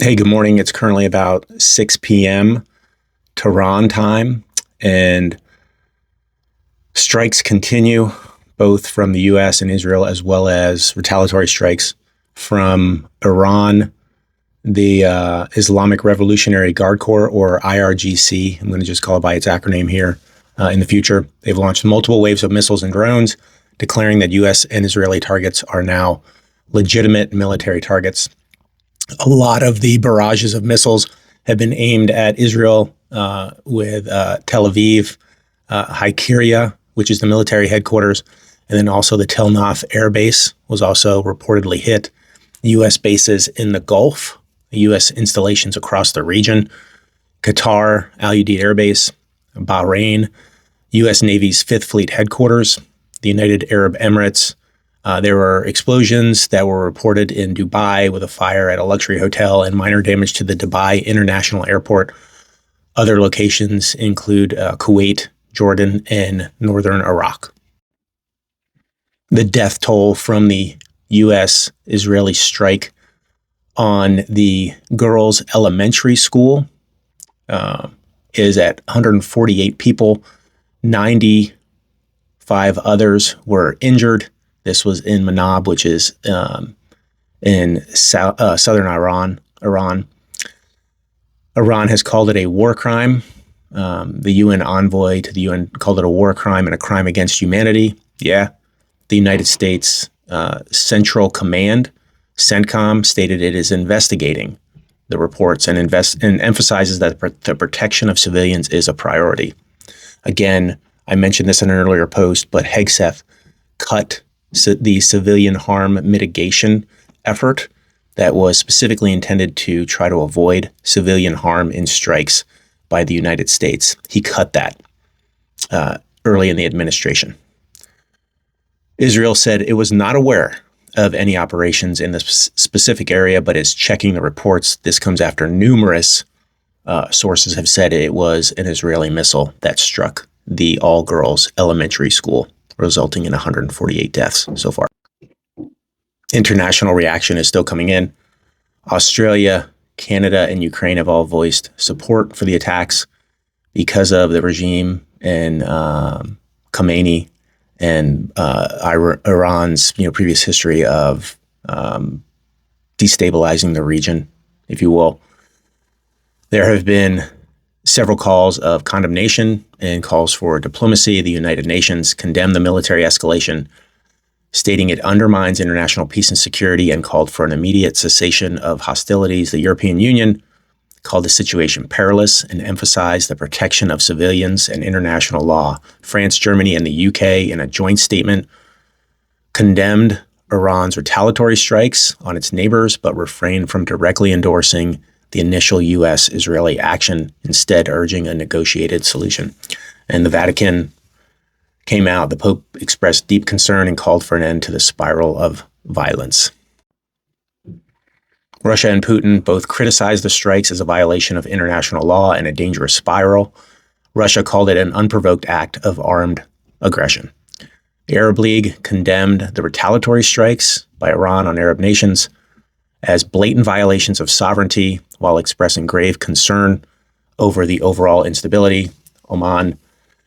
Hey, good morning. It's currently about 6 p.m. Tehran time, and strikes continue both from the U.S. and Israel, as well as retaliatory strikes from Iran, the Islamic Revolutionary Guard Corps, or IRGC. I'm going to just call it by its acronym here. In the future, they've launched multiple waves of missiles and drones, declaring that U.S. and Israeli targets are now legitimate military targets. A lot of the barrages of missiles have been aimed at Israel, with Tel Aviv, Haikiria, which is the military headquarters, and then also the Tel Nof Air Base was also reportedly hit. U.S. bases in the Gulf, U.S. installations across the region, Qatar, Al Udeid Air Base, Bahrain, U.S. Navy's Fifth Fleet headquarters, the United Arab Emirates. There were explosions that were reported in Dubai with a fire at a luxury hotel and minor damage to the Dubai International Airport. Other locations include Kuwait, Jordan, and northern Iraq. The death toll from the U.S.-Israeli strike on the girls' elementary school is at 148 people. 95 others were injured. This was in Manab, which is in southern Iran. Iran has called it a war crime. The UN envoy to the UN called it a war crime and a crime against humanity. Yeah. The United States Central Command, CENTCOM, stated it is investigating the reports and emphasizes that the protection of civilians is a priority. Again, I mentioned this in an earlier post, but Hegseth cut the civilian harm mitigation effort that was specifically intended to try to avoid civilian harm in strikes by the United States. He cut that early in the administration. Israel said it was not aware of any operations in this specific area, but is checking the reports. This comes after numerous sources have said it was an Israeli missile that struck the all-girls elementary school, resulting in 148 deaths so far. International reaction is still coming in. Australia, Canada, and Ukraine have all voiced support for the attacks because of the regime and Khamenei and Iran's previous history of destabilizing the region, if you will. There have been several calls of condemnation and calls for diplomacy. The United Nations condemned the military escalation, stating it undermines international peace and security, and called for an immediate cessation of hostilities. The European Union called the situation perilous and emphasized the protection of civilians and international law. France, Germany, and the UK, in a joint statement, condemned Iran's retaliatory strikes on its neighbors, but refrained from directly endorsing the initial U.S.-Israeli action, instead urging a negotiated solution. And the Vatican came out. The Pope expressed deep concern and called for an end to the spiral of violence. Russia and Putin both criticized the strikes as a violation of international law and a dangerous spiral. Russia called it an unprovoked act of armed aggression. The Arab League condemned the retaliatory strikes by Iran on Arab nations as blatant violations of sovereignty, while expressing grave concern over the overall instability. Oman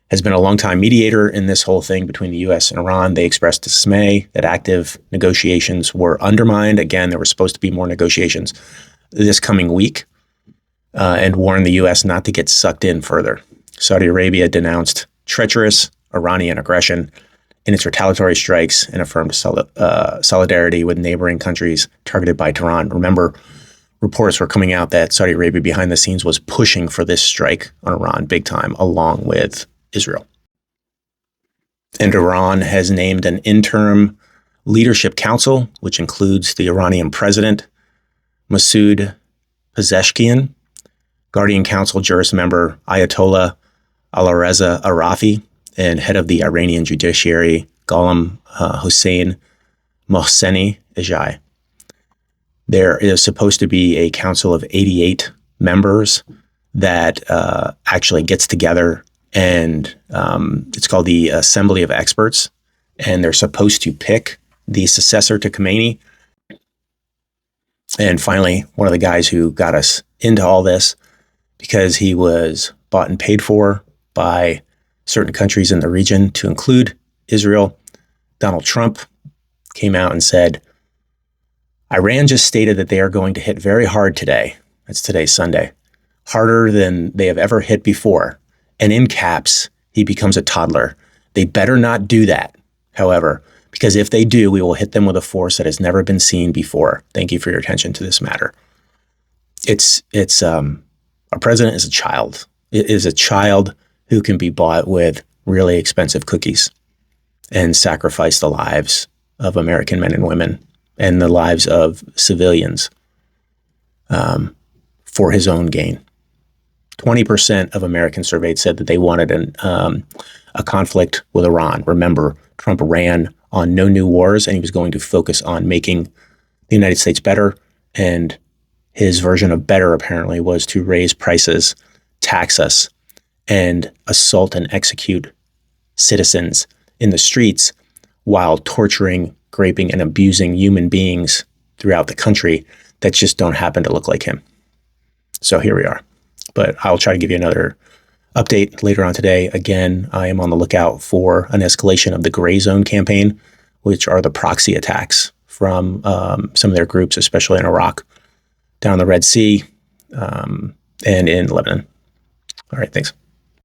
has been a longtime mediator in this whole thing between the U.S. and Iran. They expressed dismay that active negotiations were undermined. Again, there were supposed to be more negotiations this coming week, and warned the U.S. not to get sucked in further. Saudi Arabia denounced treacherous Iranian aggression in its retaliatory strikes and affirmed solidarity with neighboring countries targeted by Tehran. Remember, reports were coming out that Saudi Arabia behind the scenes was pushing for this strike on Iran big time, along with Israel. And Iran has named an interim leadership council, which includes the Iranian president, Masoud Pezeshkian, Guardian Council jurist member Ayatollah Alireza Arafi, and head of the Iranian judiciary, Ghulam Hossein Mohseni Ejai. There is supposed to be a council of 88 members that actually gets together, and it's called the Assembly of Experts, and they're supposed to pick the successor to Khamenei. And finally, one of the guys who got us into all this, because he was bought and paid for by certain countries in the region, to include Israel, Donald Trump came out and said, Iran just stated that they are going to hit very hard today. That's today, Sunday. Harder than they have ever hit before. And in caps, he becomes a toddler. They better not do that, however, because if they do, we will hit them with a force that has never been seen before. Thank you for your attention to this matter. Our president is a child. It is a child who can be bought with really expensive cookies and sacrifice the lives of American men and women and the lives of civilians for his own gain. 20% of Americans surveyed said that they wanted a conflict with Iran. Remember, Trump ran on no new wars, and he was going to focus on making the United States better. And his version of better, apparently, was to raise prices, tax us, and assault and execute citizens in the streets while torturing, raping, and abusing human beings throughout the country that just don't happen to look like him. So here we are. But I'll try to give you another update later on today. Again, I am on the lookout for an escalation of the gray zone campaign, which are the proxy attacks from some of their groups, especially in Iraq, down the Red Sea, and in Lebanon. All right, thanks.